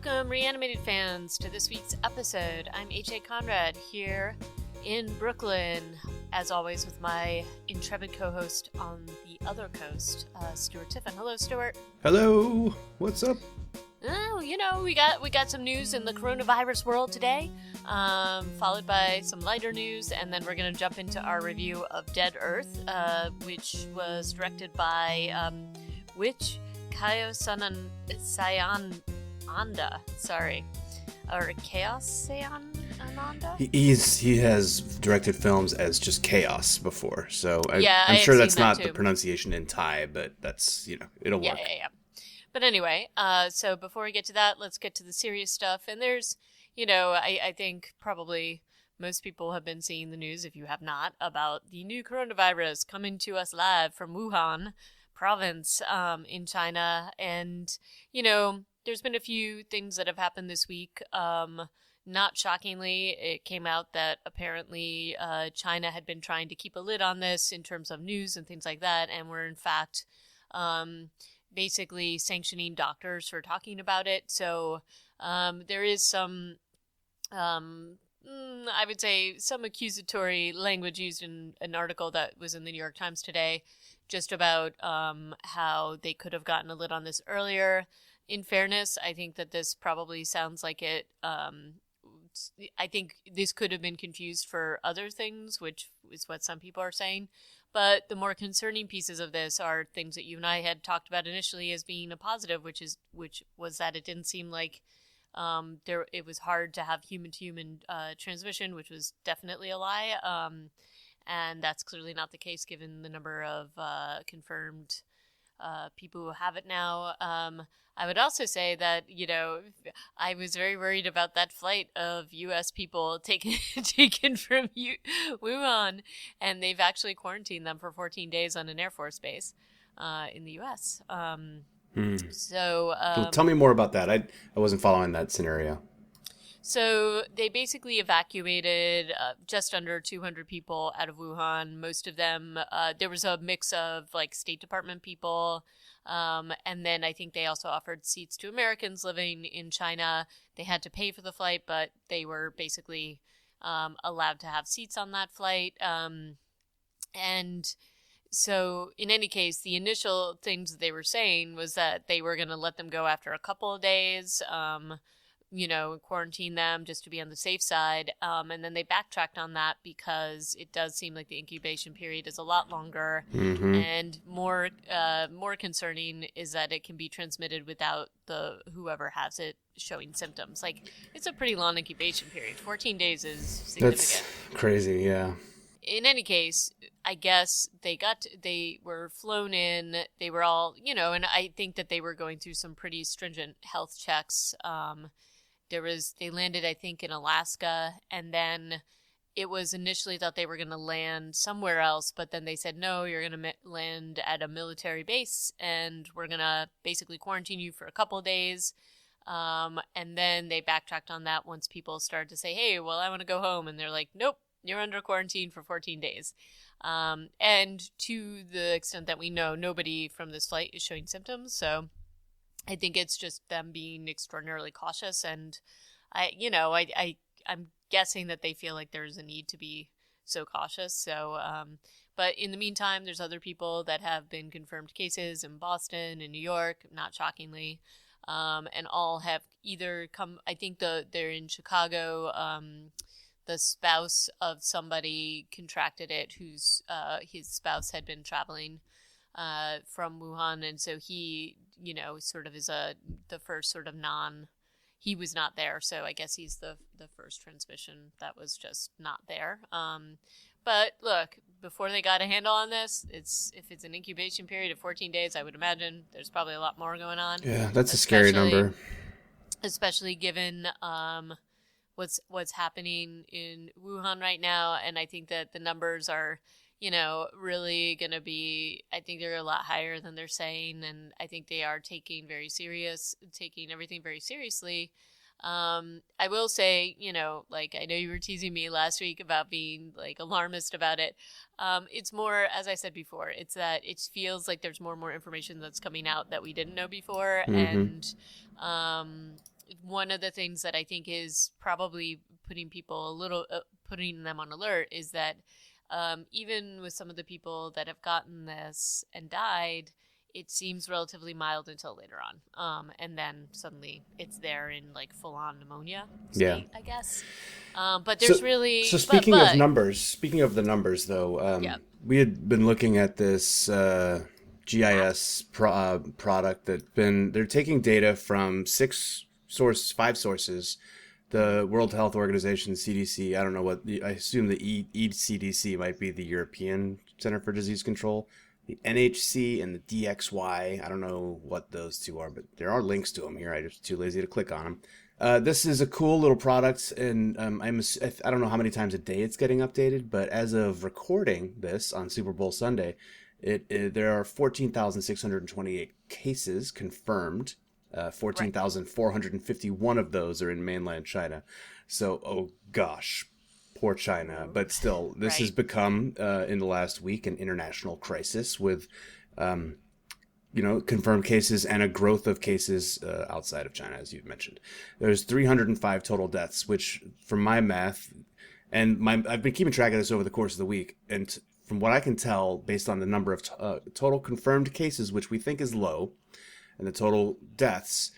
Welcome, Reanimated fans, to this week's episode. I'm H.A. Conrad here in Brooklyn, as always, with my intrepid co-host on the other coast, Stuart Tiffin. Hello, Stuart. Hello. What's up? Oh, we got some news in the coronavirus world today, followed by some lighter news, and then we're going to jump into our review of Dead Earth, which was directed by Kayo Sayananda, or Chaos Sayananda? He has directed films as just Chaos before, so I'm I've sure that's seen that not too. the pronunciation in Thai, but that's, it'll work. Yeah. But anyway, so before we get to that, let's get to the serious stuff. And there's, I think probably most people have been seeing the news, if you have not, about the new coronavirus coming to us live from Wuhan province in China. And, there's been a few things that have happened this week. Not shockingly, it came out that apparently China had been trying to keep a lid on this in terms of news and things like that, and were in fact basically sanctioning doctors for talking about it. So there is some, I would say, some accusatory language used in an article that was in the New York Times today, just about how they could have gotten a lid on this earlier. In fairness, I think that this probably sounds like it. I think this could have been confused for other things, which is what some people are saying. But the more concerning pieces of this are things that you and I had talked about initially as being a positive, which was that it didn't seem like it was hard to have human-to-human transmission, which was definitely a lie. And that's clearly not the case given the number of confirmed people who have it now. I would also say that, I was very worried about that flight of U.S. people taken from Wuhan, and they've actually quarantined them for 14 days on an Air Force base in the U.S. So tell me more about that. I wasn't following that scenario. So they basically evacuated just under 200 people out of Wuhan. Most of them, there was a mix of State Department people. And then I think they also offered seats to Americans living in China. They had to pay for the flight, but they were basically allowed to have seats on that flight. And so in any case, the initial things that they were saying was that they were going to let them go after a couple of days, quarantine them just to be on the safe side. And then they backtracked on that because it does seem like the incubation period is a lot longer. Mm-hmm. And more concerning is that it can be transmitted without whoever has it showing symptoms. It's a pretty long incubation period. 14 days is significant. That's crazy, yeah. In any case, I guess they were flown in. They were all, and I think that they were going through some pretty stringent health checks. They landed, I think, in Alaska, and then it was initially thought they were going to land somewhere else, but then they said, no, you're going to land at a military base, and we're going to basically quarantine you for a couple of days. And then they backtracked on that once people started to say, hey, well, I want to go home. And they're like, nope, you're under quarantine for 14 days. And to the extent that we know, nobody from this flight is showing symptoms, so I think it's just them being extraordinarily cautious, and I'm guessing that they feel like there's a need to be so cautious. So, but in the meantime, there's other people that have been confirmed cases in Boston and New York, not shockingly, and all have either come. I think they're in Chicago. The spouse of somebody contracted it, whose his spouse had been traveling from Wuhan, and so he, sort of is the first sort of he was not there, so I guess he's the first transmission that was just not there. But look, before they got a handle on this, if it's an incubation period of 14 days, I would imagine there's probably a lot more going on. Yeah, that's a scary number. Especially given what's happening in Wuhan right now, and I think that the numbers are really going to be, I think they're a lot higher than they're saying, and I think they are taking everything very seriously. I will say, I know you were teasing me last week about being alarmist about it. It's more, as I said before, it's that it feels like there's more and more information that's coming out that we didn't know before. Mm-hmm. And one of the things that I think is probably putting people a little, putting them on alert is that even with some of the people that have gotten this and died, it seems relatively mild until later on. And then suddenly it's there in like full on pneumonia Yeah. state, I guess. But there's So speaking of numbers, speaking of the numbers, though, yeah, we had been looking at this GIS product they're taking data from five sources. The World Health Organization, CDC, I don't know I assume the ECDC might be the European Center for Disease Control, the NHC and the DXY. I don't know what those two are, but there are links to them here. I'm just too lazy to click on them. This is a cool little product, and I don't know how many times a day it's getting updated, but as of recording this on Super Bowl Sunday, there are 14,628 cases confirmed. 14,451 of those are in mainland China. So, oh gosh, poor China. But still, this has become, in the last week, an international crisis with, confirmed cases and a growth of cases outside of China, as you've mentioned. There's 305 total deaths, which, from my math, and I've been keeping track of this over the course of the week, and from what I can tell, based on the number of total confirmed cases, which we think is low, and the total deaths,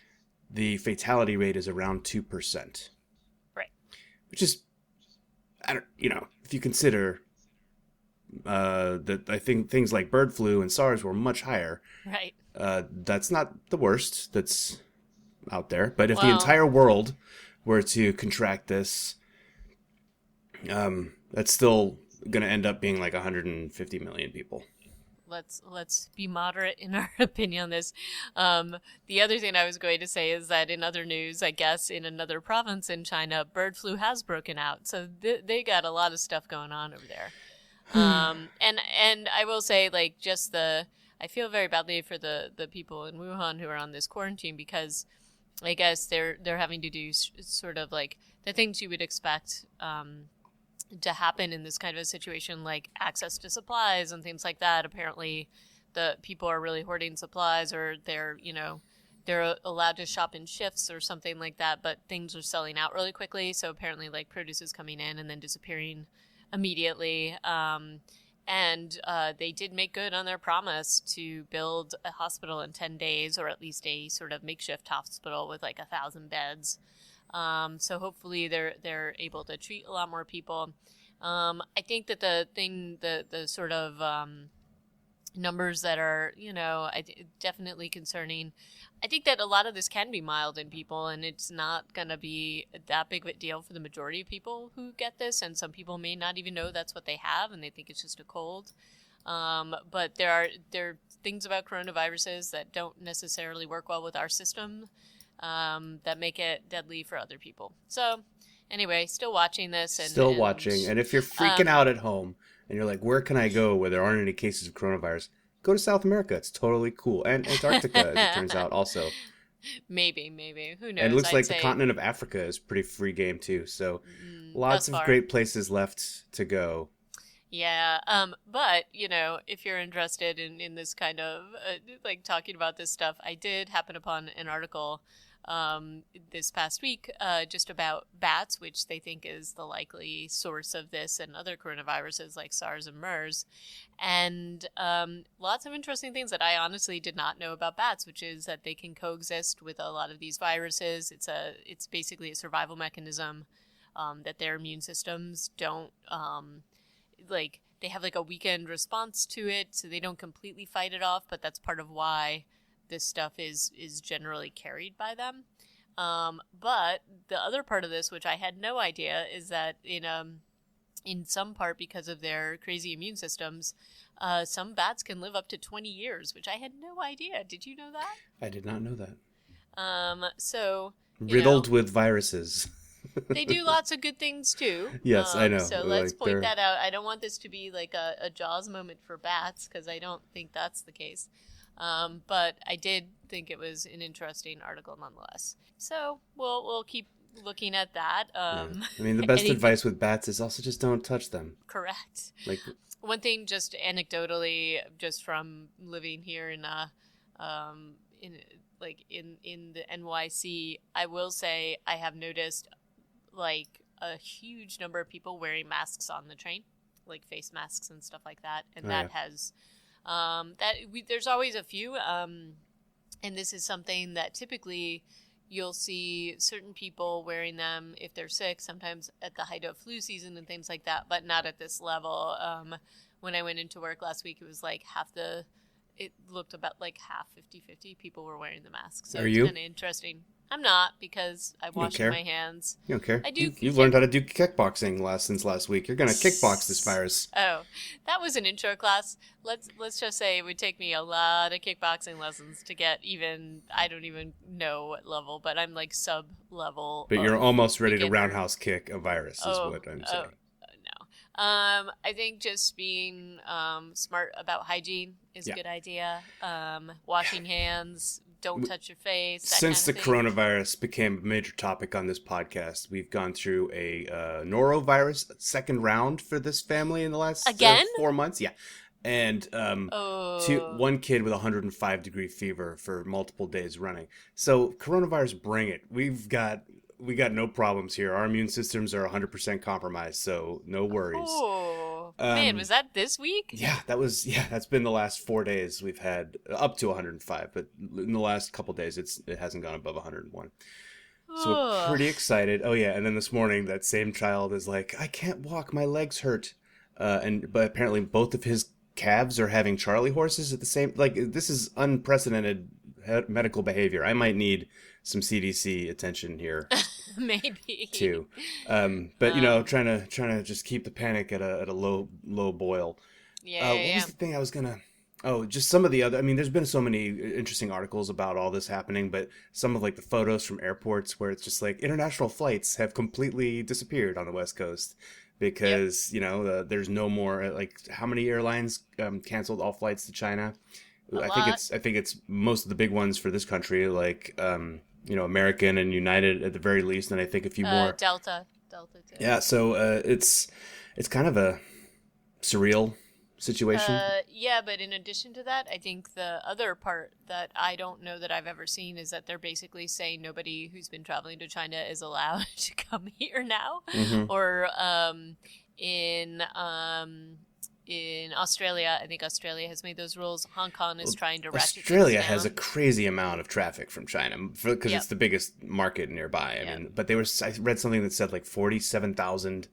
the fatality rate is around 2%. Right. Which is, if you consider that I think things like bird flu and SARS were much higher. Right. That's not the worst that's out there. But if the entire world were to contract this, that's still going to end up being like 150 million people. Let's be moderate in our opinion on this. The other thing I was going to say is that in other news, I guess in another province in China, bird flu has broken out. So they got a lot of stuff going on over there. And I will say, like, I feel very badly for the people in Wuhan who are on this quarantine, because I guess they're having to do sort of like the things you would expect to happen in this kind of a situation, like access to supplies and things like that. Apparently the people are really hoarding supplies, or they're allowed to shop in shifts or something like that, but things are selling out really quickly. So apparently, like, produce is coming in and then disappearing immediately. And they did make good on their promise to build a hospital in 10 days, or at least a sort of makeshift hospital with like 1,000 beds. So hopefully they're able to treat a lot more people. I think that the sort of numbers that are, definitely concerning. I think that a lot of this can be mild in people, and it's not going to be that big of a deal for the majority of people who get this. And some people may not even know that's what they have, and they think it's just a cold. But there are things about coronaviruses that don't necessarily work well with our system, that make it deadly for other people. So anyway, still watching this. And if you're freaking out at home and you're like, where can I go where there aren't any cases of coronavirus? Go to South America. It's totally cool. And Antarctica, as it turns out, also. Maybe. Who knows? And it looks like the continent of Africa is pretty free game, too. So lots of great places left to go. Yeah, but, if you're interested in this kind of, like, talking about this stuff, I did happen upon an article this past week just about bats, which they think is the likely source of this and other coronaviruses like SARS and MERS. And lots of interesting things that I honestly did not know about bats, which is that they can coexist with a lot of these viruses. It's basically a survival mechanism that their immune systems don't... they have like a weakened response to it, so they don't completely fight it off, but that's part of why this stuff is generally carried by them. But the other part of this, which I had no idea, is that in some part because of their crazy immune systems, some bats can live up to 20 years, which I had no idea. Did you know that? I did not know that. So riddled with viruses. They do lots of good things too. Yes, I know. So let's point that out. I don't want this to be like a Jaws moment for bats, because I don't think that's the case. But I did think it was an interesting article nonetheless. So we'll keep looking at that. I mean, the best advice with bats is also just don't touch them. Correct. Like, one thing, just anecdotally, just from living here in like in the NYC, I will say I have noticed like a huge number of people wearing masks on the train, like face masks and stuff like that, and that has there's always a few, and this is something that typically you'll see certain people wearing them if they're sick, sometimes at the height of flu season and things like that, but not at this level. When I went into work last week, it was like it looked about like half 50-50 people were wearing the mask. So it's kind of interesting. I'm not, because I washed my hands. You don't care. I do. You've learned how to do kickboxing since last week. You're going to kickbox this virus. Oh, that was an intro class. Let's just say it would take me a lot of kickboxing lessons to get even, I don't even know what level, but I'm like sub-level. But you're almost ready to roundhouse kick a virus is what I'm saying. No. I think just being smart about hygiene is a good idea. Washing hands, don't touch your face. Since the coronavirus became a major topic on this podcast, we've gone through a norovirus second round for this family in the last 4 months. Yeah. And one kid with 105-degree fever for multiple days running. So coronavirus, bring it. We got no problems here. Our immune systems are 100% compromised, so no worries. Oh, man, was that this week? Yeah, that's been the last 4 days. We've had up to 105, but in the last couple days, it hasn't gone above 101. So we're pretty excited. Oh yeah, and then this morning, that same child is like, I can't walk, my legs hurt. But apparently both of his calves are having Charlie horses at the same, like, this is unprecedented medical behavior. I might need some CDC attention here. Maybe. Too. But trying to just keep the panic at a low boil. Yeah. What was the thing I was gonna? Oh, just some of the other. I mean, there's been so many interesting articles about all this happening, but some of like the photos from airports where it's just like international flights have completely disappeared on the West Coast because there's no more. Like, how many airlines canceled all flights to China? I think it's most of the big ones for this country, like American and United at the very least, and I think a few more. Delta too. Yeah, so it's kind of a surreal situation. Yeah, but in addition to that, I think the other part that I don't know that I've ever seen is that they're basically saying nobody who's been traveling to China is allowed to come here now, or in Australia, I think Australia has made those rules. Hong Kong is trying to ratchet Australia things down. has a crazy amount of traffic from China because it's the biggest market nearby. I mean, but I read something that said like 47,000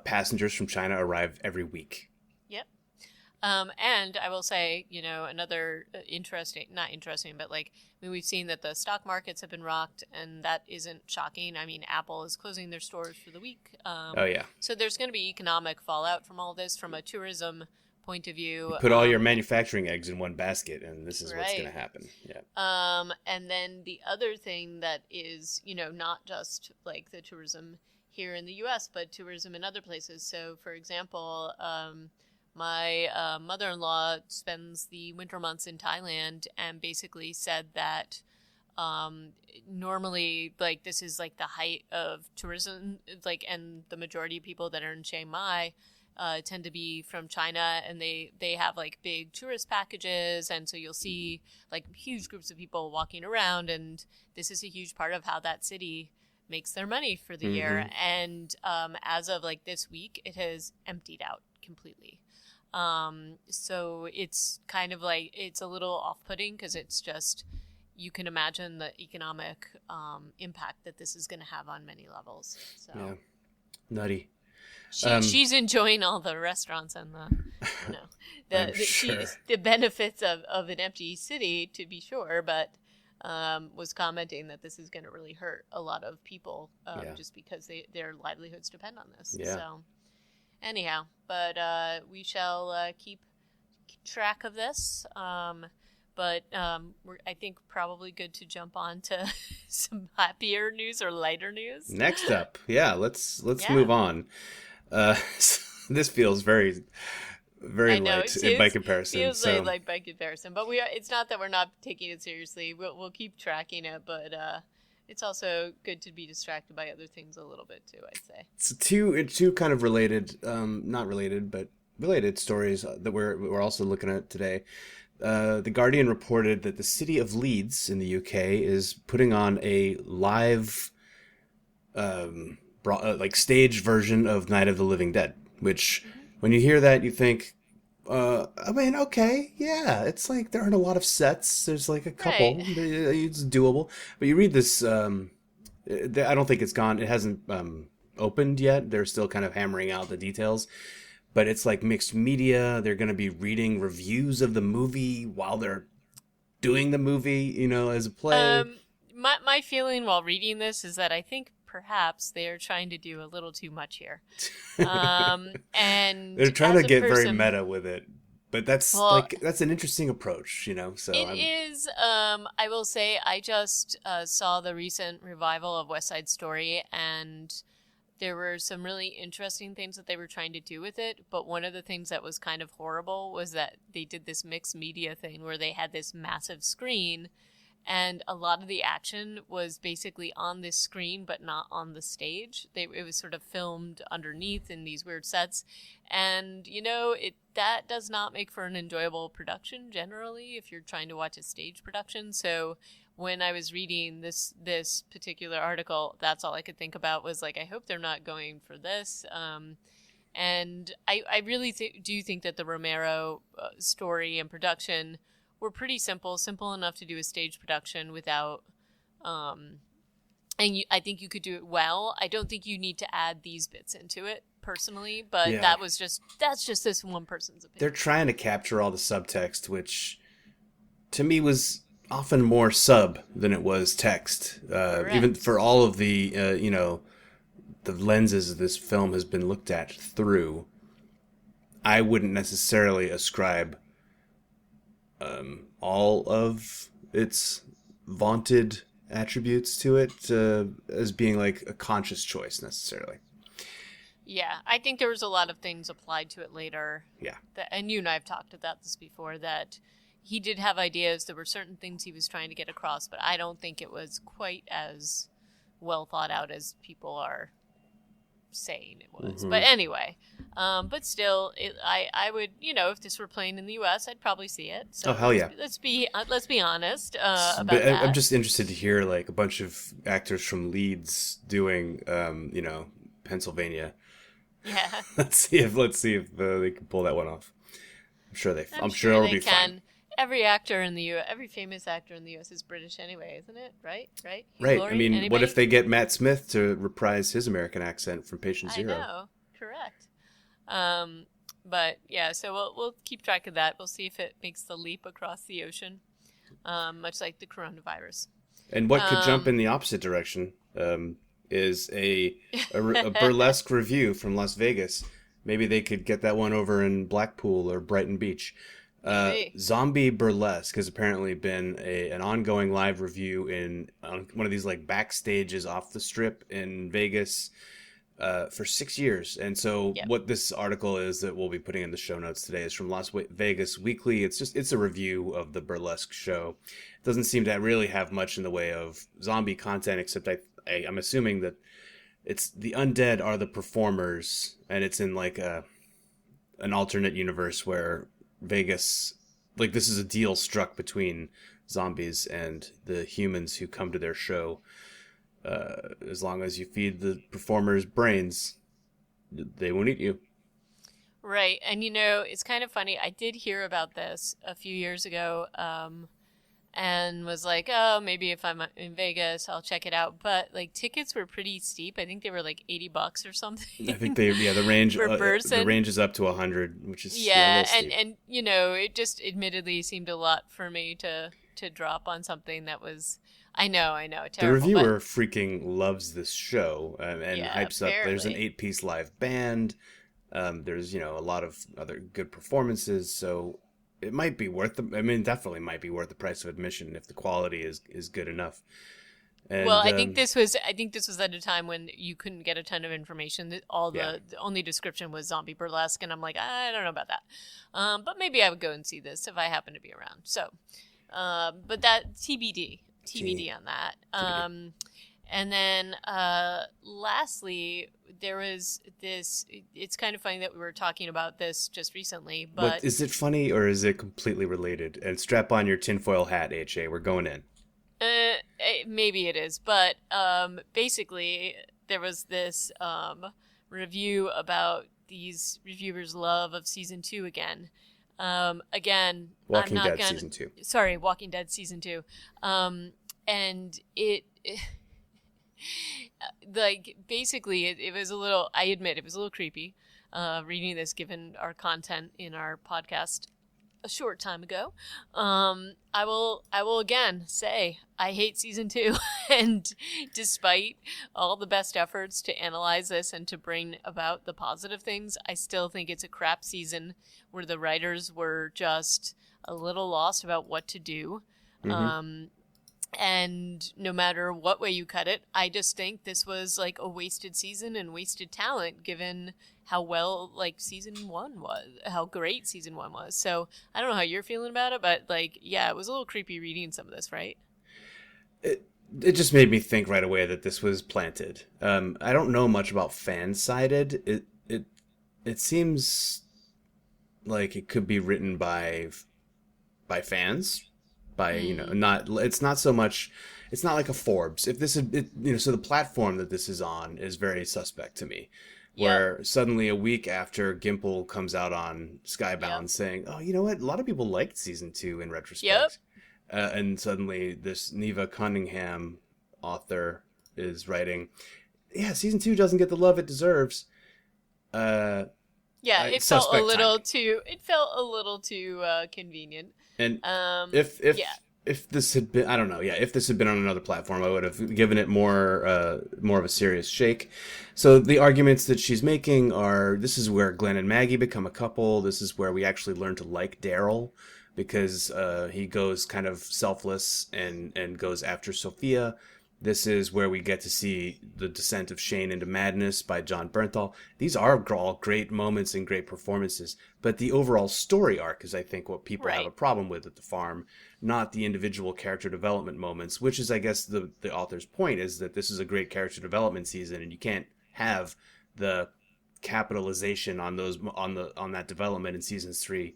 passengers from China arrive every week. Yep. And I will say, another not interesting, but we've seen that the stock markets have been rocked, and that isn't shocking. I mean, Apple is closing their stores for the week. So there's going to be economic fallout from all this from a tourism point of view. You put all your manufacturing eggs in one basket, and this is what's going to happen. Yeah. And then the other thing that is, not just like the tourism here in the U.S., but tourism in other places. So, for example, my mother-in-law spends the winter months in Thailand and basically said that normally, this is the height of tourism, and the majority of people that are in Chiang Mai tend to be from China, and they have big tourist packages, and so you'll see huge groups of people walking around, and this is a huge part of how that city makes their money for the year. And as of this week, it has emptied out completely. So it's kind of it's a little off-putting because it's just, you can imagine the economic impact that this is going to have on many levels. So yeah, nutty. She's enjoying all the restaurants and the benefits of an empty city, to be sure, but was commenting that this is going to really hurt a lot of people just because their livelihoods depend on this. Yeah. So anyhow, but we shall keep track of this. But we're, I think, probably good to jump on to some happier news or lighter news. Next up, let's move on. This feels very, very light by comparison. Feels light by comparison, but it's not that we're not taking it seriously. We'll keep tracking it, but it's also good to be distracted by other things a little bit too, I'd say. It's two kind of related, not related, but related stories that we're also looking at today. The Guardian reported that the city of Leeds in the UK is putting on a live, like stage version of Night of the Living Dead. Which, Hmm. when you hear that, you think, I mean, okay, yeah, it's like there aren't a lot of sets. There's like a Right. couple. It's doable. But you read this. I don't think it's gone. It hasn't opened yet. They're still kind of hammering out the details. But it's like mixed media. They're going to be reading reviews of the movie while they're doing the movie, as a play. Um, my feeling while reading this is that I think perhaps they are trying to do a little too much here. They're And trying as to a get very person, meta with it. But that's well, like that's an interesting approach, So it I'm is. I will say, I just saw the recent revival of West Side Story, and there were some really interesting things that they were trying to do with it. But one of the things that was kind of horrible was that they did this mixed media thing where they had this massive screen, and a lot of the action was basically on this screen but not on the stage. It was sort of filmed underneath in these weird sets, and it that does not make for an enjoyable production generally if you're trying to watch a stage production. So when I was reading this particular article, that's all I could think about was like, I hope they're not going for this. And I really do think that the Romero story and production were pretty simple enough to do a stage production without. I think you could do it well. I don't think you need to add these bits into it personally, but yeah. that's just this one person's They're opinion. trying to capture all the subtext, which to me was often more sub than it was text. Even Correct. for all of the the lenses this film has been looked at through, I wouldn't necessarily ascribe all of its vaunted attributes to it as being like a conscious choice necessarily. Yeah, I think there was a lot of things applied to it later. Yeah. And you and I have talked about this before, that he did have ideas. There were certain things he was trying to get across, but I don't think it was quite as well thought out as people are saying it was. Mm-hmm. But anyway, but still, I would, if this were playing in the U.S., I'd probably see it. Oh So hell yeah! let's be honest But about I'm that. just interested to hear like a bunch of actors from Leeds doing, Pennsylvania. Yeah, Let's see if they can pull that one off. I'm I'm sure sure it'll they be fine. can. Every actor in the U. Every famous actor in the U.S. is British anyway, isn't it? Right, right. Hugh Right. I Laurie. mean, what if Anybody? they get Matt Smith to reprise his American accent from Patient I Zero? know. Correct. Um, but yeah, so we'll keep track of that. We'll see if it makes the leap across the ocean, much like the coronavirus. And what could jump Um, in the opposite direction is a burlesque review from Las Vegas. Maybe they could get that one over in Blackpool or Brighton Beach. maybe. Zombie Burlesque has apparently been an ongoing live review on one of these like backstages off the strip in Vegas for 6 years. And so Yep. what this article is that we'll be putting in the show notes today is from Las Vegas Weekly. It's a review of the burlesque show. It doesn't seem to really have much in the way of zombie content, except I'm assuming that it's the undead are the performers, and it's in like an alternate universe where Vegas, like this is a deal struck between zombies and the humans who come to their show. As long as you feed the performers brains, they won't eat you. Right. And it's kind of funny. I did hear about this a few years ago, and was like, oh, maybe if I'm in Vegas, I'll check it out. But like tickets were pretty steep. I think they were like $80 or I think something the range per the person. range is up to 100, which is a Yeah, little and steep. it just admittedly seemed a lot for me to drop on something that was, I know, The terrible, but reviewer freaking loves this show and yeah, hypes up. There's an apparently. 8-piece live band. There's a lot of other good performances, so it might be worth the. I mean, definitely might be worth the price of admission if the quality is good enough. Well, And I think this was at a time when you couldn't get a ton of information. All yeah, the only description was zombie burlesque, and I'm like, I don't know about that. But maybe I would go and see this if I happen to be around. So, but that TBD T- on that. TBD. And then lastly, there was this. It's kind of funny that we were talking about this just recently, What but is it funny or is it completely related? And strap on your tinfoil hat, HA. We're going in. maybe it is. But basically, there was this review about these reviewers' love of season 2 again. Again, I'm Walking not Dead gonna. season 2. Sorry, Walking Dead season 2. And it like basically it was a little, I admit it was a little creepy reading this given our content in our podcast a short time ago. I will again say I hate season 2 and despite all the best efforts to analyze this and to bring about the positive things, I still think it's a crap season where the writers were just a little lost about what to do. Mm-hmm. And no matter what way you cut it, I just think this was like a wasted season and wasted talent given how well like season 1 was, how great season 1 was. So I don't know how you're feeling about it, but like, yeah, it was a little creepy reading some of this, right? It just made me think right away that this was planted. I don't know much about fan-sided. It seems like it could be written by fans. By, not, it's not so much, it's not like a Forbes. If this had, so the platform that this is on is very suspect to me. Where suddenly a week after Gimple comes out on Skybound saying, oh, you know what? A lot of people liked season 2 in retrospect. And suddenly this Neva Cunningham author is writing, yeah, season 2 doesn't get the love it deserves. It felt a little too. It felt a little too convenient. And if this had been, I don't know, if this had been on another platform, I would have given it more of a serious shake. So the arguments that she's making are: this is where Glenn and Maggie become a couple. This is where we actually learn to like Daryl because he goes kind of selfless and goes after Sophia. This is where we get to see the descent of Shane into madness by John Bernthal. These are all great moments and great performances, but the overall story arc is, I think, what people have a problem with at the farm, not the individual character development moments, which is, I guess, the author's point, is that this is a great character development season, and you can't have the capitalization on that development in season three,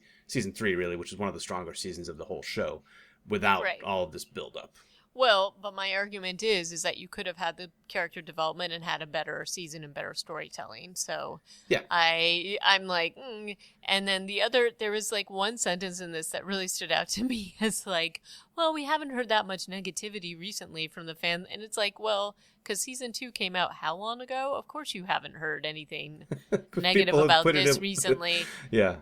really, which is one of the stronger seasons of the whole show, without all of this build-up. Well, but my argument is that you could have had the character development and had a better season and better storytelling. So yeah, I'm like, and then there was like one sentence in this that really stood out to me as like, well, we haven't heard that much negativity recently from the fans, and it's like, well, because season 2 came out how long ago? Of course you haven't heard anything negative about this recently. Yeah,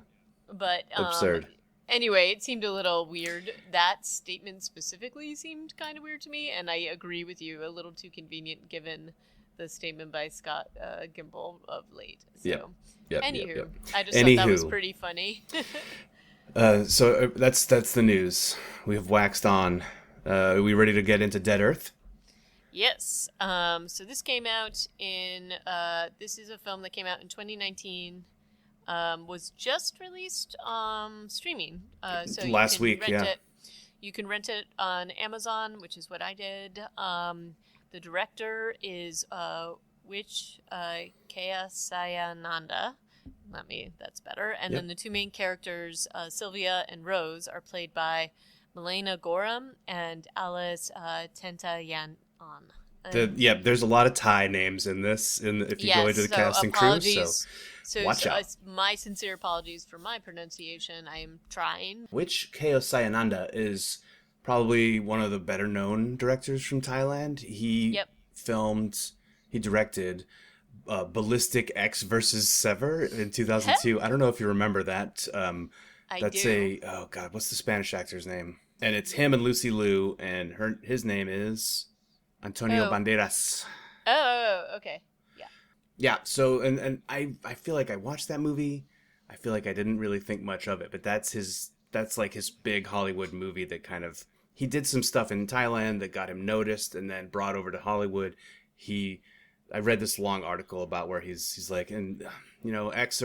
but absurd. Anyway, it seemed a little weird. That statement specifically seemed kind of weird to me, and I agree with you, a little too convenient given the statement by Scott Gimple of late. So, anywho, I just thought that was pretty funny. So that's the news. We have waxed on. Are we ready to get into Dead Earth? Yes. So this came out this is a film that came out in 2019. Was just released streaming. So last week, You can rent it on Amazon, which is what I did. The director is Kaya Sayananda. That's better. And then the two main characters, Sylvia and Rose, are played by Milena Gorham and Alice Tentayanan. There's a lot of Thai names in this. If you go into the cast and crew, so watch out. My sincere apologies for my pronunciation. I am trying. Which Keo Sayananda is probably one of the better known directors from Thailand. He directed Ballistic X versus Sever in 2002. I don't know if you remember that. Oh God, what's the Spanish actor's name? And it's him and Lucy Liu, and his name is Antonio Banderas. Oh, okay. Yeah, so and I feel like I watched that movie. I feel like I didn't really think much of it, but that's like his big Hollywood movie that kind of, he did some stuff in Thailand that got him noticed and then brought over to Hollywood. I read this long article about where he's like, and X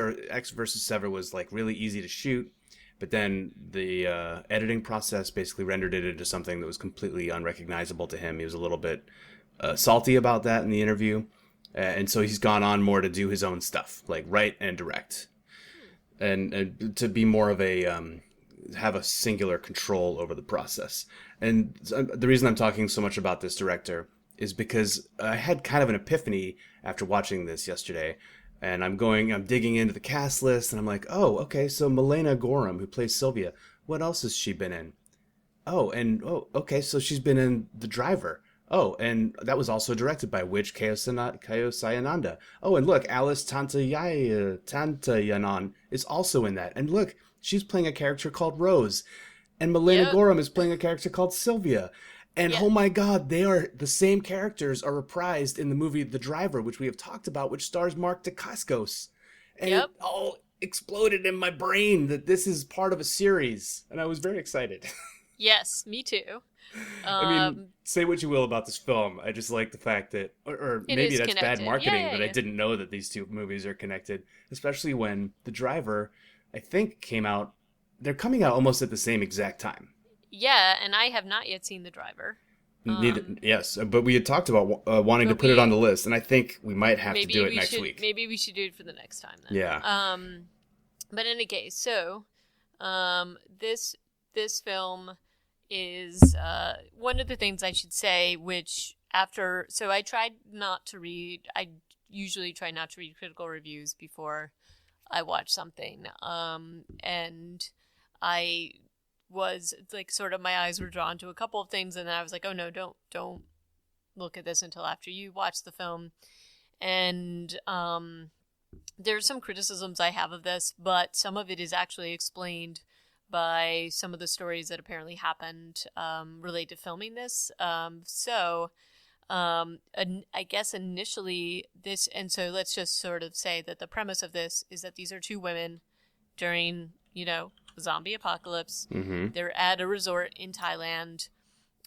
versus Sever was like really easy to shoot, but then the editing process basically rendered it into something that was completely unrecognizable to him. He was a little bit salty about that in the interview, and so he's gone on more to do his own stuff, like write and direct, and to be more of a have a singular control over the process. And the reason I'm talking so much about this director is because I had kind of an epiphany after watching this yesterday. And I'm digging into the cast list, and I'm like, oh, okay, so Milena Gorham, who plays Sylvia, what else has she been in? Oh, okay, so she's been in The Driver. Oh, and that was also directed by Witch Sayananda. Oh, and look, Alice Tantayanan is also in that. And look, she's playing a character called Rose. And Milena Yep. Gorham is playing a character called Sylvia. And Yep. oh my God, the same characters are reprised in the movie The Driver, which we have talked about, which stars Mark Dacascos. And Yep. it all exploded in my brain that this is part of a series. And I was very excited. Yes, me too. I mean, say what you will about this film. I just like the fact that, or It maybe is that's bad connected. marketing, Yeah, that yeah, I yeah. didn't know that these two movies are connected, especially when The Driver, I think, came out. They're coming out almost at the same exact time. Yeah, and I have not yet seen The Driver. Yes, but we had talked about wanting to But put it on the list, and I think we might have to do it next week. Maybe we should do it for the next time then. Yeah. But in any case, so this film is one of the things I should say, which I tried not to read. I usually try not to read critical reviews before I watch something. And I was like, sort of, my eyes were drawn to a couple of things, and then I was like, oh no, don't look at this until after you watch the film. And there's some criticisms I have of this, but some of it is actually explained by some of the stories that apparently happened related to filming this. I guess initially this, and so let's just sort of say that the premise of this is that these are two women during, zombie apocalypse. Mm-hmm. They're at a resort in Thailand,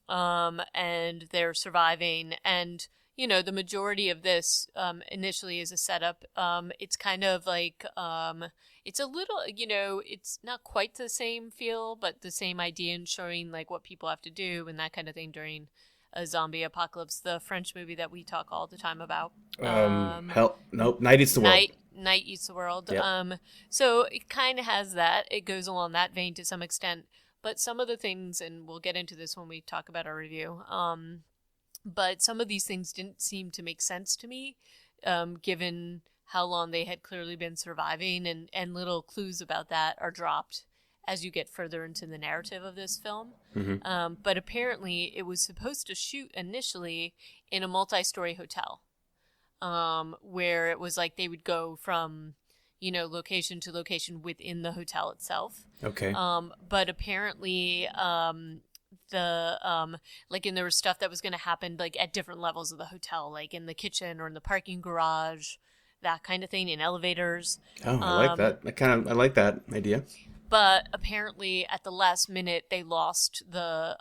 and they're surviving. And, the majority of this initially is a setup. It's kind of like, it's a little, it's not quite the same feel, but the same idea in showing like what people have to do and that kind of thing during a zombie apocalypse. The French movie that we talk all the time about. Nope, Night Eats the World. Night Eats the World. Yep. So it kind of has that. It goes along that vein to some extent. But some of the things, and we'll get into this when we talk about our review, but some of these things didn't seem to make sense to me, given how long they had clearly been surviving, and little clues about that are dropped as you get further into the narrative of this film. Mm-hmm. But apparently it was supposed to shoot initially in a multi-story hotel, where it was like they would go from, location to location within the hotel itself. Okay. But apparently, and there was stuff that was going to happen like at different levels of the hotel, like in the kitchen or in the parking garage, that kind of thing, in elevators. Oh, I like that. I like that idea. But apparently, at the last minute, they lost the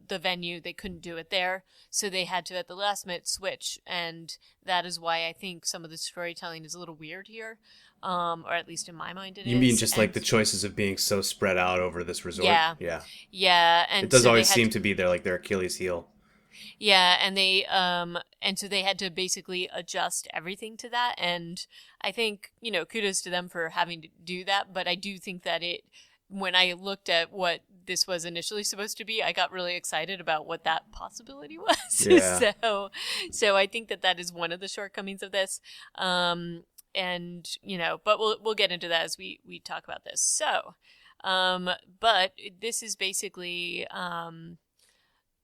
venue. They couldn't do it there, so they had to, at the last minute, switch. And that is why I think some of the storytelling is a little weird here, or at least in my mind, it is. You mean just like the choices of being so spread out over this resort? Yeah. Yeah. And it does so always seem to be their Achilles heel. Yeah, and so they had to basically adjust everything to that, and I think, kudos to them for having to do that, but I do think that when I looked at what this was initially supposed to be, I got really excited about what that possibility was. Yeah. So I think that is one of the shortcomings of this, but we'll get into that as we talk about this. So, but this is basically,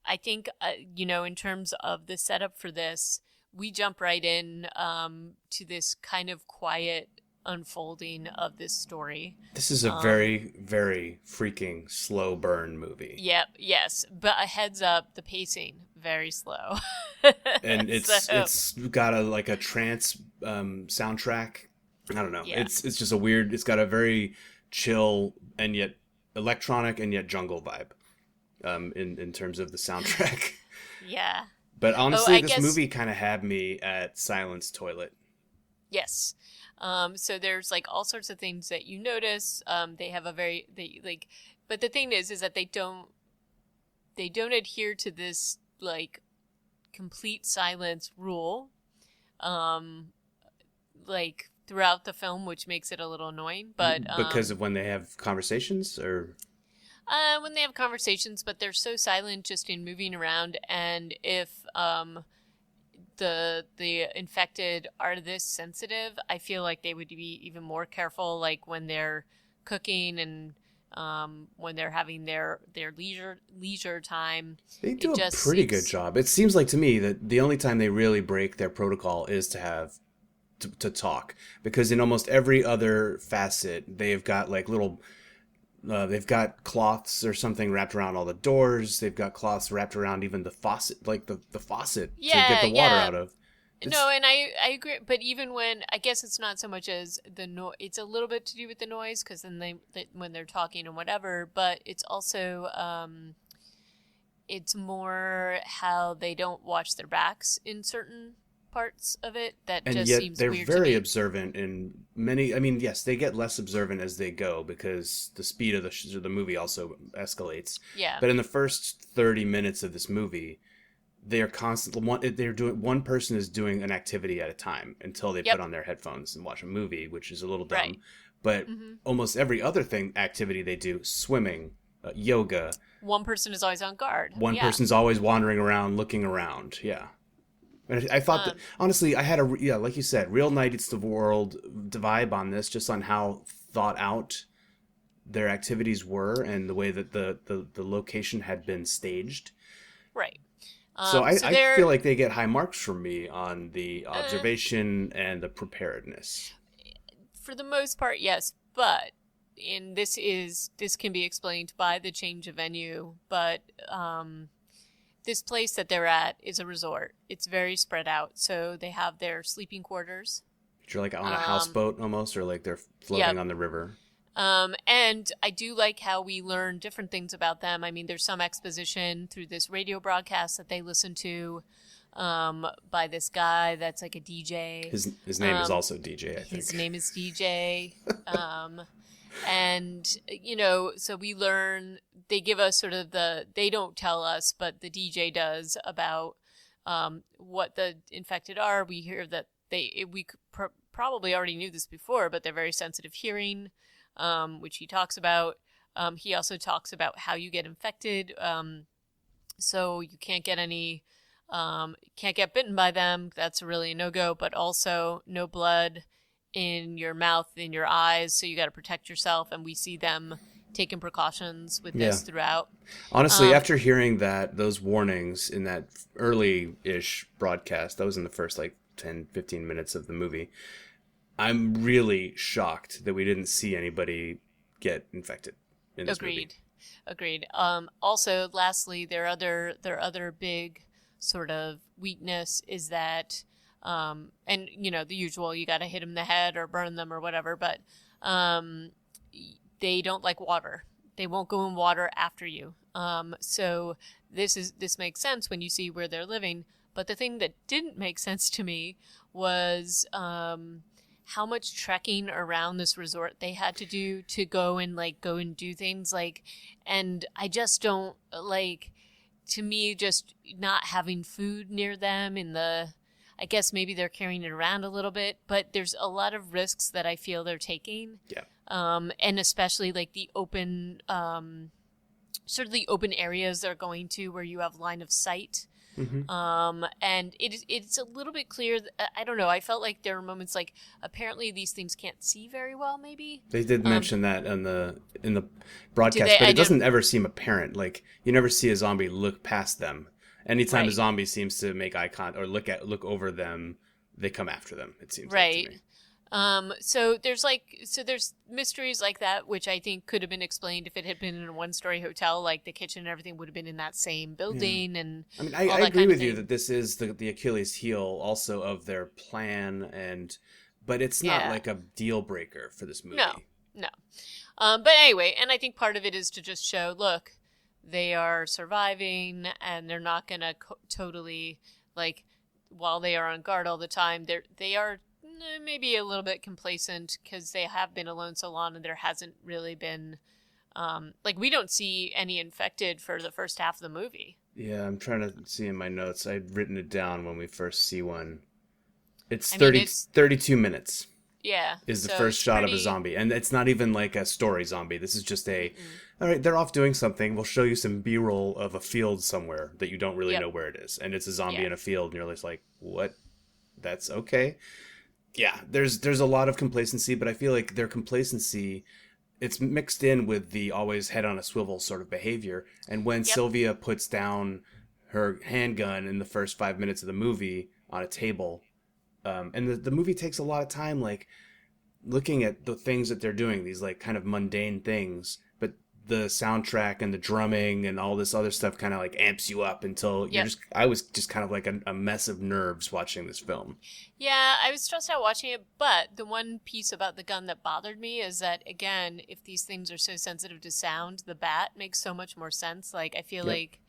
I think, in terms of the setup for this, we jump right in to this kind of quiet unfolding of this story. This is a very, very freaking slow burn movie. Yep, yes. But a heads up, the pacing, very slow. And it's got a trance soundtrack. I don't know. Yeah. It's just a weird, it's got a very chill and yet electronic and yet jungle vibe. In terms of the soundtrack. Yeah. But honestly, I this guess movie kind of had me at Silence Toilet. Yes. So there's like all sorts of things that you notice. They have but the thing is that they don't adhere to this like complete silence rule, like throughout the film, which makes it a little annoying. But Because of when they have conversations, or when they have conversations, but they're so silent just in moving around, and if the infected are this sensitive, I feel like they would be even more careful, like when they're cooking and when they're having their leisure time. they do It a just pretty good seems job. It seems like to me that the only time they really break their protocol is to have to talk, because in almost every other facet they've got like little they've got cloths or something wrapped around all the doors. They've got cloths wrapped around even the faucet, like the faucet to get yeah, the water yeah. out of. No, It's and I agree. But even when, I guess it's not so much as the it's a little bit to do with the noise, because then when they're talking and whatever. But it's also it's more how they don't watch their backs in certain parts of it that and just yet seems they're weird to very me. observant in many. I mean, yes, they get less observant as they go because the speed of the movie also escalates. Yeah. But in the first 30 minutes of this movie, they are constantly they're doing one person is doing an activity at a time until they put Yep. on their headphones and watch a movie, which is a little dumb. Right. But hmm almost every other activity they do, swimming, yoga, One person is always on guard. one Yeah. person's always wandering around, looking around. Yeah. And I thought that Um, honestly, I had yeah, like you said, real Night Eats the World vibe on this, just on how thought out their activities were and the way that the location had been staged. right. So So I feel they're like they get high marks from me on the uh, observation and the preparedness. for the most part, yes, but this can be explained by the change of venue, but this place that they're at is a resort. It's very spread out, so they have their sleeping quarters. You're like on a Um, houseboat almost, or like they're floating yep. on the river. And I do like how we learn different things about them. I mean, there's some exposition through this radio broadcast that they listen to by this guy that's like a DJ. His name is Um, also DJ, I his think. name is DJ. And so we learn, they give us sort of they don't tell us, but the DJ does, about what the infected are. We hear that we probably already knew this before, but they're very sensitive hearing, which he talks about. He also talks about how you get infected. So you can't get can't get bitten by them. That's really a no-go, but also no blood in your mouth, in your eyes, so you got to protect yourself, and we see them taking precautions with Yeah. this throughout. Honestly, Um, after hearing those warnings in that early-ish broadcast, that was in the first like 10, 15 minutes of the movie, I'm really shocked that we didn't see anybody get infected in this movie. Agreed. Also, lastly, their other big sort of weakness is that, and the usual, you got to hit them in the head or burn them or whatever, but they don't like water. They won't go in water after you. So this makes sense when you see where they're living. But the thing that didn't make sense to me was how much trekking around this resort they had to do to go and do things and I just don't like, to me, just not having food near them I guess maybe they're carrying it around a little bit, but there's a lot of risks that I feel they're taking. Yeah. And especially like the open, sort of the open areas they're going to where you have line of sight. Mm-hmm. And it's a little bit clear. I don't know. I felt like there were moments like apparently these things can't see very well. Maybe They did mention that in the broadcast, they? but I it doesn't didn't. ever seem apparent. Like you never see a zombie look past them. Anytime a Right. zombie seems to make eye contact or look over them, they come after them. It seems like to Right. me. So there's mysteries like that, which I think could have been explained if it had been in a one-story hotel, like the kitchen and everything would have been in that same building, and I mean, all I that agree kind of with you thing. that this is the Achilles heel also of their plan, but it's not Yeah. like a deal breaker for this movie. No. But anyway, and I think part of it is to just show, look, they are surviving, and they're not gonna totally, like, while they are on guard all the time, they are maybe a little bit complacent because they have been alone so long, and there hasn't really been, like, we don't see any infected for the first half of the movie. Yeah, I'm trying to see in my notes. I'd written it down when we first see one. It's I mean, 30, it's 32 minutes yeah, is the so first it's shot of a pretty. zombie. And it's not even like a story zombie. This is just Mm-mm. all right, they're off doing something. We'll show you some B-roll of a field somewhere that you don't really Yep. know where it is. And it's a zombie Yeah. in a field, and you're just like, what? That's okay. Yeah, there's a lot of complacency, but I feel like their complacency it's mixed in with the always head on a swivel sort of behavior. And when Yep. Sylvia puts down her handgun in the first 5 minutes of the movie on a table, and the movie takes a lot of time, like looking at the things that they're doing, these like kind of mundane things, but the soundtrack and the drumming and all this other stuff kind of like amps you up until you're Yep. just, I was just kind of like a mess of nerves watching this film. Yeah, I was stressed out watching it, but the one piece about the gun that bothered me is that, again, if these things are so sensitive to sound, the bat makes so much more sense. Like, I feel Yep. like,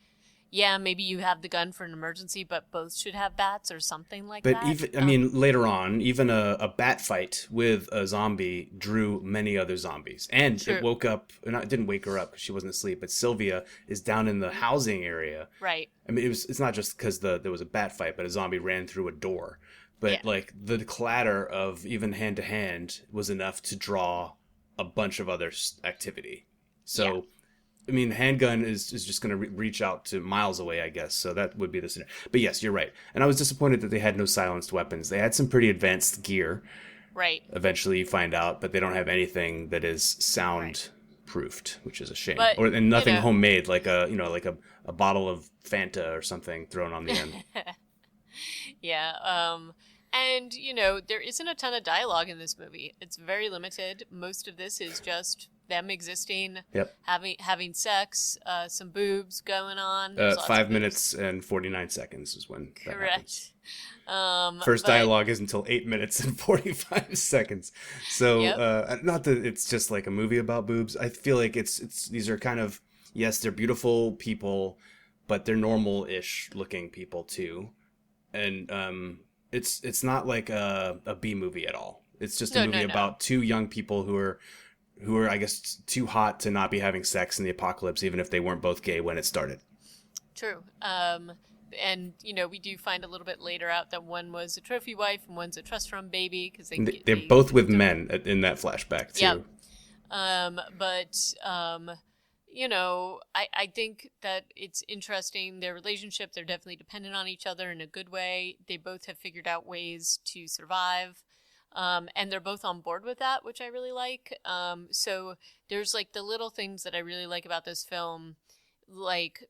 yeah, maybe you have the gun for an emergency, but both should have bats or something like But that. even, I mean, later on, even a bat fight with a zombie drew many other zombies. And it True. woke up, not, it didn't wake her up because she wasn't asleep, but Sylvia is down in the housing area. Right. I mean, it's not just because there was a bat fight, but a zombie ran through a door. Yeah. But like the clatter of even hand to hand was enough to draw a bunch of other activity. Yeah. So I mean, handgun is just going to reach out to miles away, I guess. So that would be the scenario. But yes, you're right. And I was disappointed that they had no silenced weapons. They had some pretty advanced gear. Right. Eventually, you find out, but they don't have anything that is Right. sound proofed, which is a shame. But, Or and you nothing know, homemade, like a bottle of Fanta or something thrown on the end. yeah. And, there isn't a ton of dialogue in this movie. It's very limited. Most of this is just them existing, Yep. having sex, some boobs going on. There's lots of Five boobs. minutes and 49 seconds is when that happens. Correct. First But dialogue is until 8 minutes and 45 seconds. So, yep, not that it's just like a movie about boobs. I feel like it's these are kind of, yes, they're beautiful people, but they're normal-ish looking people too. And it's not like a B movie at all. It's just a no, movie no, no. about two young people who are I guess too hot to not be having sex in the apocalypse, even if they weren't both gay when it started. True. And we do find a little bit later out that one was a trophy wife and one's a trust fund baby because And they're both with don't. men in that flashback Yep. too. But I think that it's interesting. Their relationship, they're definitely dependent on each other in a good way. They both have figured out ways to survive. And they're both on board with that, which I really like. So there's like the little things that I really like about this film. Like,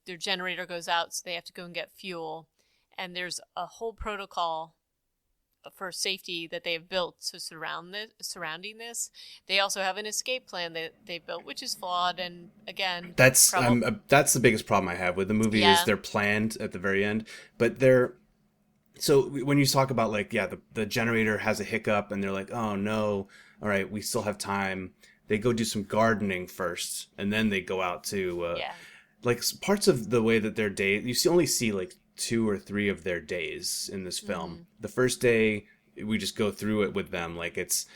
their generator goes out, so they have to go and get fuel. And there's a whole protocol for safety that they have built to surrounding this. They also have an escape plan that they've built, which is flawed. And again, That's the biggest problem I have with the movie is yeah, they're planned at the very end, but they're so when you talk about like yeah the generator has a hiccup and they're like oh no, all right, we still have time. They go do some gardening first and then they go out to yeah, like parts of the way that their day only see like 2 or 3 of their days in this film. mm, The first day we just go through it with them like it's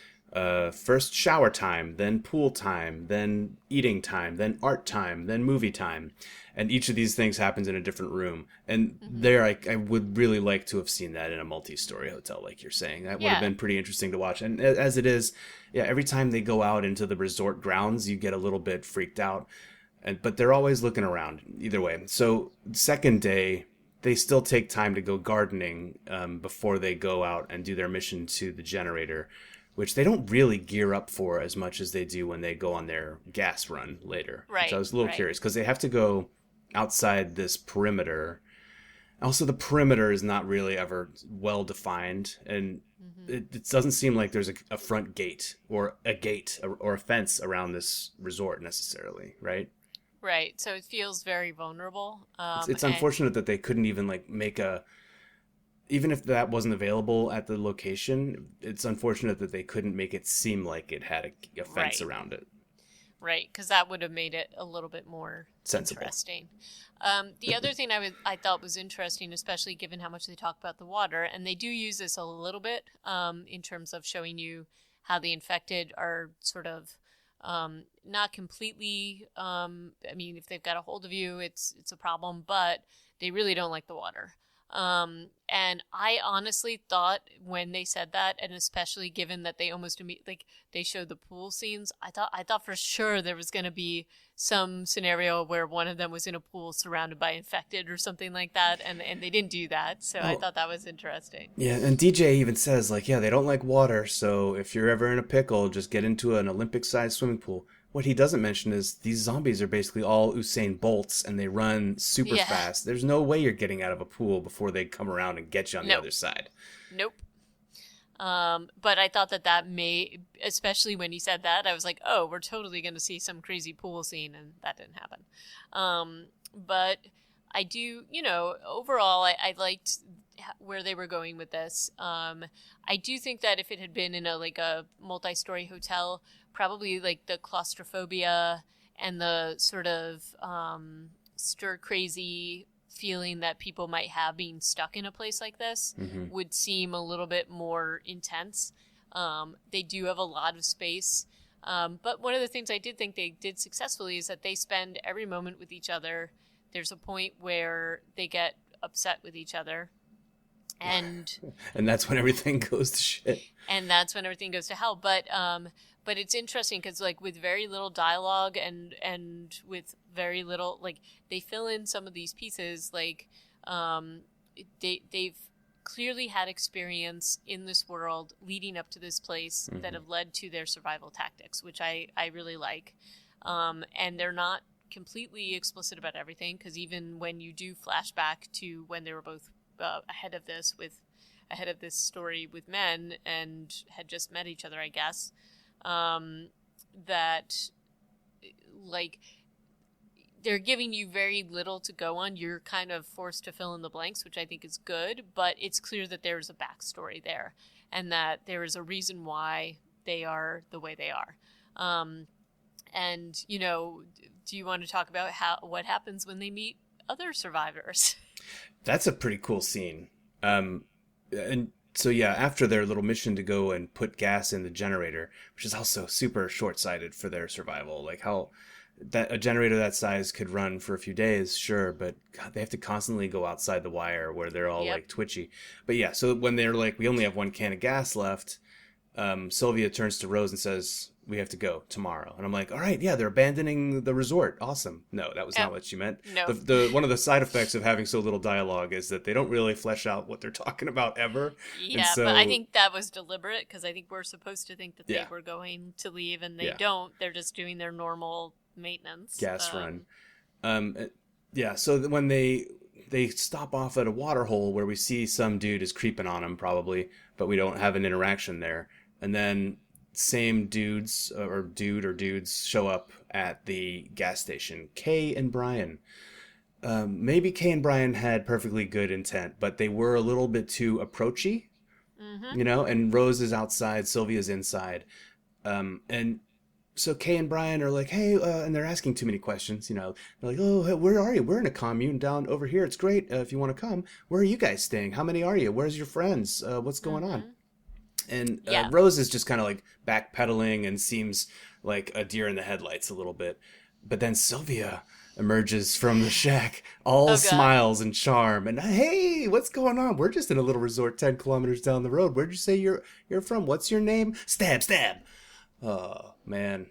first shower time, then pool time, then eating time, then art time, then movie time, and each of these things happens in a different room. And mm-hmm. there I would really like to have seen that in a multi-story hotel like you're saying. That would have Yeah, been pretty interesting to watch. And as it is, yeah, every time they go out into the resort grounds you get a little bit freaked out, but they're always looking around either way. So second day they still take time to go gardening before they go out and do their mission to the generator, which they don't really gear up for as much as they do when they go on their gas run later. Which I right, was a little right. curious because they have to go outside this perimeter. Also, the perimeter is not really ever well defined, and Mm-hmm. it doesn't seem like there's a front gate or a gate or a fence around this resort necessarily, right? Right. So it feels very vulnerable. It's And unfortunate that they couldn't even like make a even if that wasn't available at the location, it's unfortunate that they couldn't make it seem like it had a fence right, around it. right, because that would have made it a little bit more Sensible. interesting. The other thing I thought was interesting, especially given how much they talk about the water, and they do use this a little bit in terms of showing you how the infected are sort of not completely. I mean, if they've got a hold of you, it's a problem, but they really don't like the water. And I honestly thought when they said that, and especially given that they almost like they showed the pool scenes, I thought for sure there was going to be some scenario where one of them was in a pool surrounded by infected or something like that, and they didn't do that. So I thought that was interesting. Yeah, and DJ even says, like, yeah, they don't like water, so if you're ever in a pickle, just get into an Olympic-sized swimming pool. What he doesn't mention is these zombies are basically all Usain Bolts, and they run super Yeah. fast. There's no way you're getting out of a pool before they come around and get you on the Nope. other side. Nope. But I thought that may, especially when he said that, I was like, oh, we're totally going to see some crazy pool scene, and that didn't happen. But I do, overall, I liked where they were going with this. I do think that if it had been in a multi-story hotel, probably like the claustrophobia and the sort of stir crazy feeling that people might have being stuck in a place like this would seem a little bit more intense. They do have a lot of space. But one of the things I did think they did successfully is that they spend every moment with each other. There's a point where they get upset with each other. And that's when everything goes to shit. And that's when everything goes to hell. But it's interesting because with very little dialogue and with very little, they fill in some of these pieces. They've clearly had experience in this world leading up to this place that have led to their survival tactics, which I really like. And they're not completely explicit about everything, because even when you do flashback to when they were both ahead of this story with men and had just met each other, I guess, that they're giving you very little to go on. You're kind of forced to fill in the blanks, which I think is good, but it's clear that there's a backstory there and that there is a reason why they are the way they are. And, do you want to talk about what happens when they meet other survivors? That's a pretty cool scene. And so, yeah, after their little mission to go and put gas in the generator, which is also super short-sighted for their survival, like how that a generator that size could run for a few days, sure, but God, they have to constantly go outside the wire where they're all twitchy. But yeah, so when they're like, we only have one can of gas left, Sylvia turns to Rose and says, we have to go tomorrow. And I'm like, all right, yeah, they're abandoning the resort. Awesome. No, that was not what she meant. No. The one of the side effects of having so little dialogue is that they don't really flesh out what they're talking about ever. Yeah, so, but I think that was deliberate, because I think we're supposed to think that they were going to leave, and they don't. They're just doing their normal maintenance. Gas run. Yeah, so when they stop off at a water hole where we see some dude is creeping on them probably, but we don't have an interaction there. And then same dudes or dudes show up at the gas station. Kay and Brian. Maybe Kay and Brian had perfectly good intent, but they were a little bit too approachy, and Rose is outside, Sylvia's inside. And so Kay and Brian are like, hey, and they're asking too many questions, They're like, oh, hey, where are you? We're in a commune down over here. It's great if you want to come. Where are you guys staying? How many are you? Where's your friends? What's going on? And Rose is just kind of like backpedaling and seems like a deer in the headlights a little bit. But then Sylvia emerges from the shack, all smiles and charm. And hey, what's going on? We're just in a little resort 10 kilometers down the road. Where'd you say you're from? What's your name? Stab, stab. Oh, man.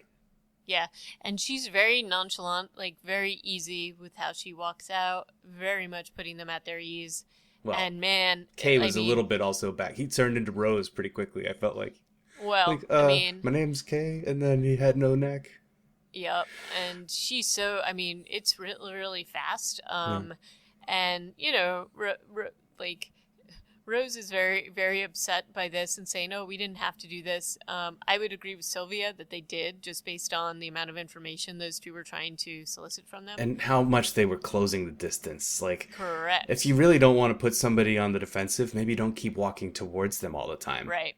Yeah, and she's very nonchalant, very easy with how she walks out, very much putting them at their ease. Well, and man, Kay was a little bit also back. He turned into Rose pretty quickly, I felt like. Well, my name's Kay, and then he had no neck. Yep, and she's so, it's really, really fast. And, Rose is very, very upset by this and saying, oh, we didn't have to do this. I would agree with Sylvia that they did, just based on the amount of information those two were trying to solicit from them. And how much they were closing the distance. Correct. If you really don't want to put somebody on the defensive, maybe don't keep walking towards them all the time. Right.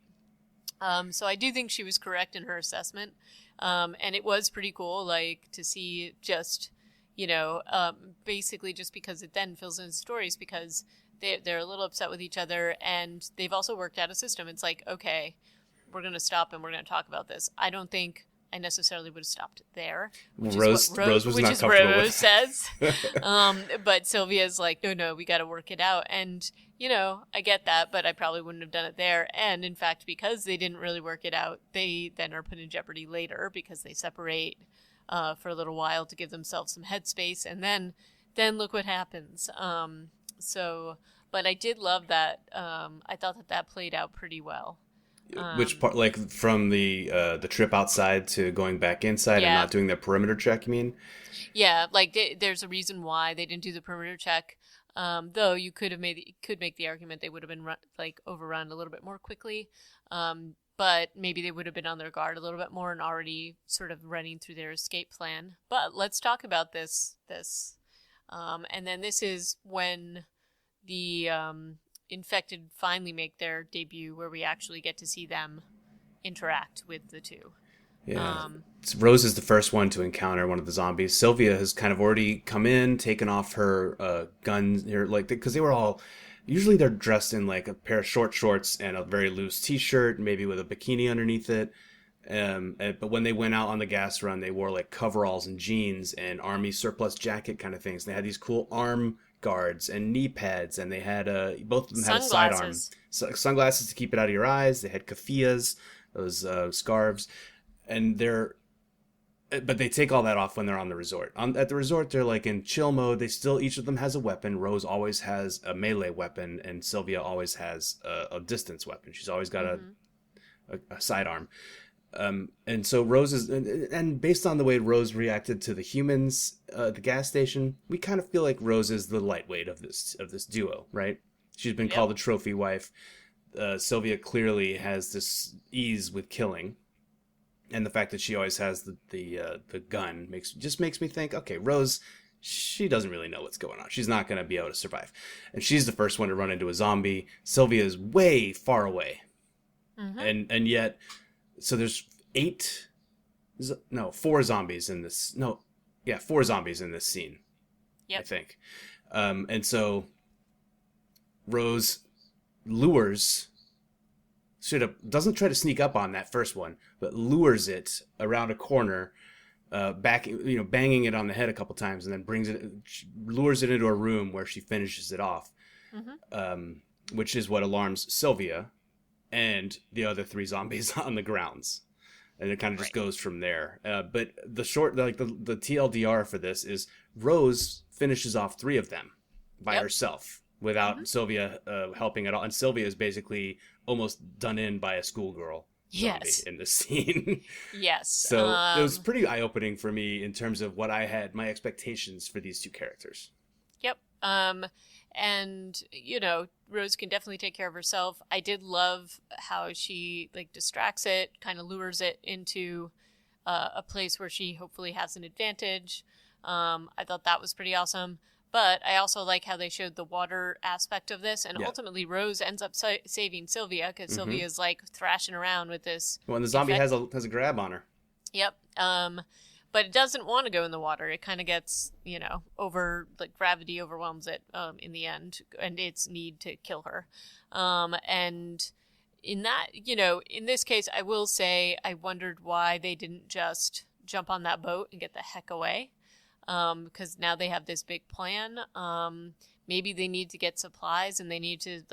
So I do think she was correct in her assessment. And it was pretty cool, to see just, basically just because it then fills in stories, because they're a little upset with each other, and they've also worked out a system. It's like, okay, we're going to stop and we're going to talk about this. I don't think I necessarily would have stopped there. Well, Rose was not comfortable Rose with says. But Sylvia's like, no, we got to work it out. And, I get that, but I probably wouldn't have done it there. And in fact, because they didn't really work it out, they then are put in jeopardy later because they separate for a little while to give themselves some headspace. And then look what happens. But I did love that. I thought that played out pretty well. Which part, like from the trip outside to going back inside and not doing the perimeter check, you mean? Yeah, like there's a reason why they didn't do the perimeter check. Though you could make the argument they would have been overrun a little bit more quickly. But maybe they would have been on their guard a little bit more and already sort of running through their escape plan. But let's talk about this. And then this is when the infected finally make their debut, where we actually get to see them interact with the two. Yeah. Rose is the first one to encounter one of the zombies. Sylvia has kind of already come in, taken off her guns, because they were all, usually they're dressed in like a pair of short shorts and a very loose t-shirt, maybe with a bikini underneath it. But when they went out on the gas run, they wore like coveralls and jeans and army surplus jacket kind of things. They had these cool arm guards and knee pads, and they had both of them had a sidearm, sunglasses to keep it out of your eyes. They had keffiyehs, those scarves, and but they take all that off when they're on the resort. At the resort, they're like in chill mode. Each of them has a weapon. Rose always has a melee weapon, and Sylvia always has a distance weapon. She's always got a sidearm. And so Rose is, and based on the way Rose reacted to the humans at the gas station, we kind of feel like Rose is the lightweight of this duo, right? She's been called a trophy wife. Sylvia clearly has this ease with killing, and the fact that she always has the gun makes me think, okay, Rose, she doesn't really know what's going on. She's not going to be able to survive, and she's the first one to run into a zombie. Sylvia is way far away, and yet. So there's 4 zombies in this. No, yeah, 4 zombies in this scene. Yep. I think. And so Rose doesn't try to sneak up on that first one, but lures it around a corner, banging it on the head a couple times, and then lures it into a room where she finishes it off, which is what alarms Sylvia and the other 3 zombies on the grounds, and it kind of just goes from there. But the TLDR for this is Rose finishes off 3 of them by herself without Sylvia helping at all, and Sylvia is basically almost done in by a schoolgirl zombie in this scene. Yes. So it was pretty eye-opening for me in terms of what I had my expectations for these 2 characters. Yep. And, Rose can definitely take care of herself. I did love how she, distracts it, kind of lures it into a place where she hopefully has an advantage. I thought that was pretty awesome. But I also like how they showed the water aspect of this. And ultimately, Rose ends up saving Sylvia because Sylvia's, thrashing around with this. Well, and the zombie has a grab on her. Yep. But it doesn't want to go in the water. It kind of gets, gravity overwhelms it in the end, and its need to kill her. And in that, in this case, I will say I wondered why they didn't just jump on that boat and get the heck away, because now they have this big plan. Maybe they need to get supplies, and they need to,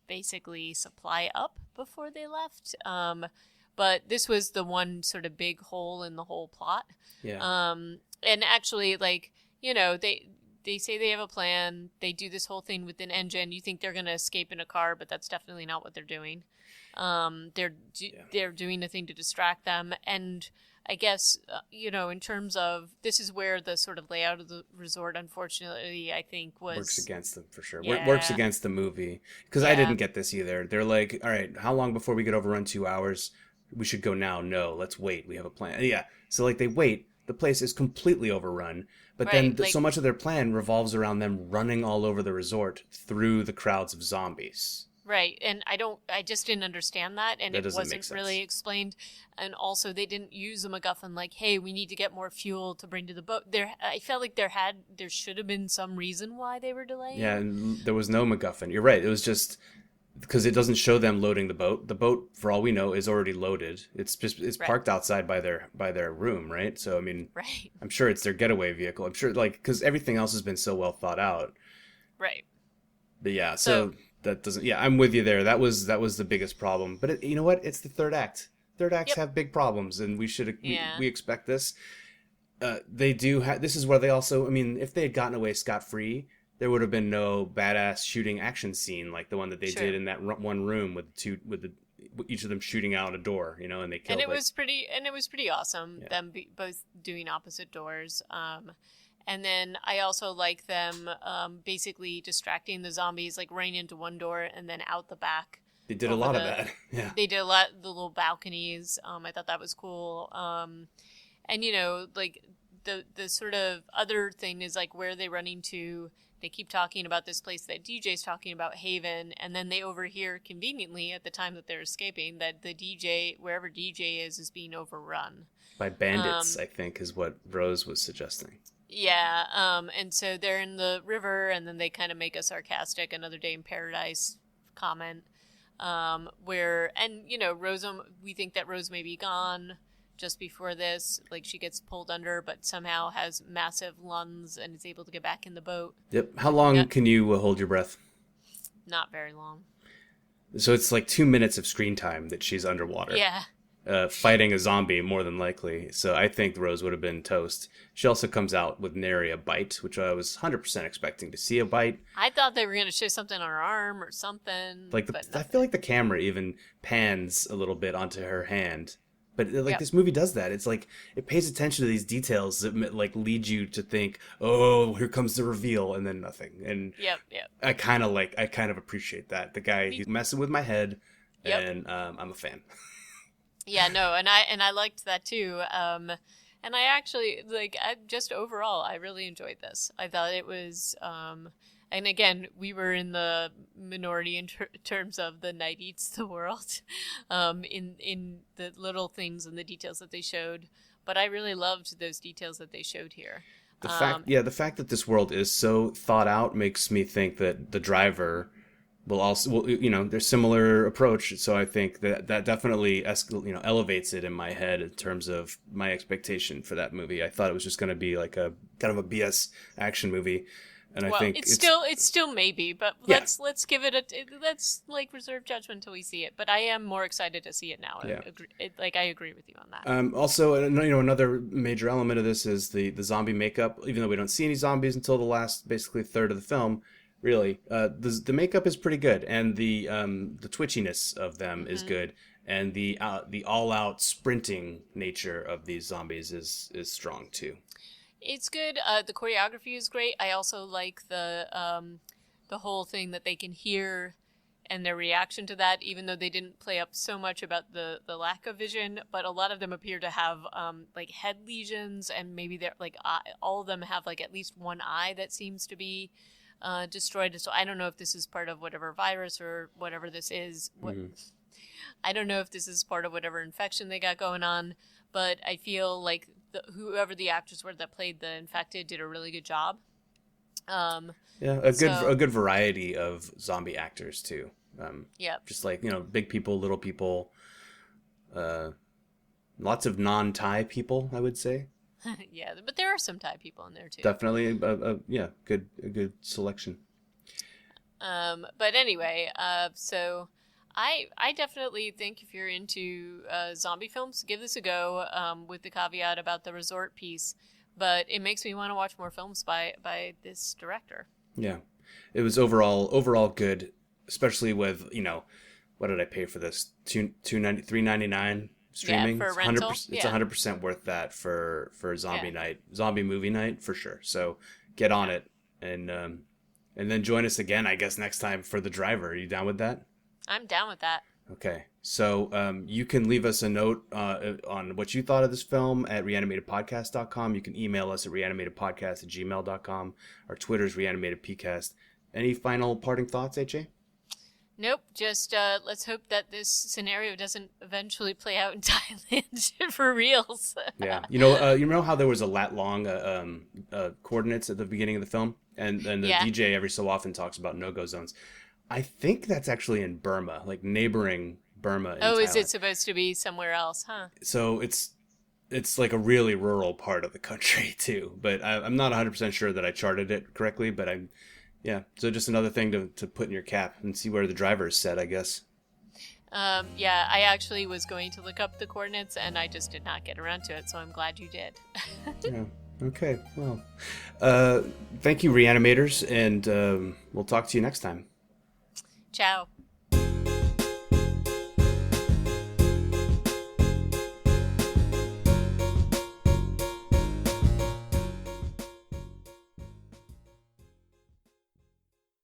basically supply up before they left. But this was the one sort of big hole in the whole plot. Yeah. And actually, they say they have a plan. They do this whole thing with an engine. You think they're going to escape in a car, but that's definitely not what they're doing. They're doing a thing to distract them. And I guess, in terms of, this is where the sort of layout of the resort, unfortunately, I think works against them for sure. Yeah. Works against the movie. Because I didn't get this either. They're like, all right, how long before we get overrun? 2 hours? We should go now. No, let's wait. We have a plan. Yeah. So they wait. The place is completely overrun. But then so much of their plan revolves around them running all over the resort through the crowds of zombies. Right. And I just didn't understand that. And it wasn't really explained. And also they didn't use a MacGuffin like, hey, we need to get more fuel to bring to the boat. I felt like there should have been some reason why they were delaying. Yeah. And there was no MacGuffin. You're right. It was just, because it doesn't show them loading the boat. The boat, for all we know, is already loaded. It's Right. parked outside by their room, right? So I mean, Right. I'm sure it's their getaway vehicle. I'm sure, like, because everything else has been so well thought out. Right. But yeah, So so that doesn't. Yeah, I'm with you there. That was the biggest problem. But you know what? It's the third act. Third acts yep. have big problems, and Yeah. we expect this. They do have. This is where they also. I mean, if they had gotten away scot free, there would have been no badass shooting action scene like the one that they did True. in that one room with each of them shooting out a door, and they And killed it was pretty awesome. Yeah. Them both doing opposite doors. And then I also like them basically distracting the zombies, like running into one door and then out the back. They did a lot of that. Yeah. They did a lot the little balconies. I thought that was cool. And like the sort of other thing is like where they running to. They keep talking about this place that DJ's talking about, Haven, and then they overhear conveniently at the time that they're escaping that the DJ, wherever DJ is being overrun By bandits, I think, is what Rose was suggesting. Yeah, and so they're in the river, and then they kind of make a sarcastic "Another Day in Paradise" comment, where Rose, we think that Rose may be gone just before this, like she gets pulled under, but somehow has massive lungs and is able to get back in the boat. Yep. How long can you hold your breath? Not very long. So it's like 2 minutes of screen time that she's underwater. Yeah. Fighting a zombie, more than likely. So I think Rose would have been toast. She also comes out with nary a bite, which I was 100% expecting to see a bite. I thought they were going to show something on her arm or something. Like I feel like the camera even pans a little bit onto her hand. But this movie does that. It's like it pays attention to these details that like lead you to think, oh, here comes the reveal, and then nothing. And Yep. I kind of appreciate that. The guy, he's messing with my head, and I'm a fan. Yeah, no, and I liked that too. And I actually just overall, I really enjoyed this. I thought it was, and again, we were in the minority in terms of the night eats the world, in the little things and the details that they showed. But I really loved those details that they showed here. The fact that this world is so thought out makes me think that the driver will also, there's similar approach. So I think that definitely elevates it in my head in terms of my expectation for that movie. I thought it was just going to be like a kind of a BS action movie. And I think it's still maybe, but let's give it let's reserve judgment until we see it. But I am more excited to see it now. Yeah. I agree with you on that. Also, another major element of this is the zombie makeup. Even though we don't see any zombies until the last basically third of the film, really, the makeup is pretty good, and the twitchiness of them is good, and the all out sprinting nature of these zombies is strong too. It's good. The choreography is great. I also like the whole thing that they can hear and their reaction to that, even though they didn't play up so much about the lack of vision. But a lot of them appear to have head lesions, and maybe they're all of them have at least one eye that seems to be destroyed. So I don't know if this is part of whatever virus or whatever this is. I don't know if this is part of whatever infection they got going on, but I feel like whoever the actors were that played the infected did a really good job. A good variety of zombie actors too. Just big people, little people, lots of non-Thai people, I would say. Yeah, but there are some Thai people in there too. Definitely, a good selection. But anyway, so I definitely think if you're into zombie films, give this a go, with the caveat about the resort piece. But it makes me want to watch more films by this director. Yeah, it was overall good, especially with what did I pay for this? $3.99 streaming. Yeah, for rental. It's 100% worth that for zombie movie night for sure. So get on it and then join us again, I guess, next time for The Driver. Are you down with that? I'm down with that. Okay. So you can leave us a note on what you thought of this film at reanimatedpodcast.com. You can email us at reanimatedpodcast@gmail.com. Our Twitter's reanimatedpcast. Any final parting thoughts, AJ? Nope. Just let's hope that this scenario doesn't eventually play out in Thailand for reals. Yeah. You know how there was a lat long coordinates at the beginning of the film, and the DJ every so often talks about no-go zones. I think that's actually in Burma, like neighboring Burma in Oh, is it Thailand. supposed to be somewhere else, huh? So it's like a really rural part of the country too. But I'm not 100% sure that I charted it correctly. But I'm yeah. So just another thing to put in your cap and see where the driver is set, I guess. Yeah, I actually was going to look up the coordinates and I just did not get around to it, so I'm glad you did. Yeah. Okay. Well, uh, thank you, Reanimators, and we'll talk to you next time. Ciao.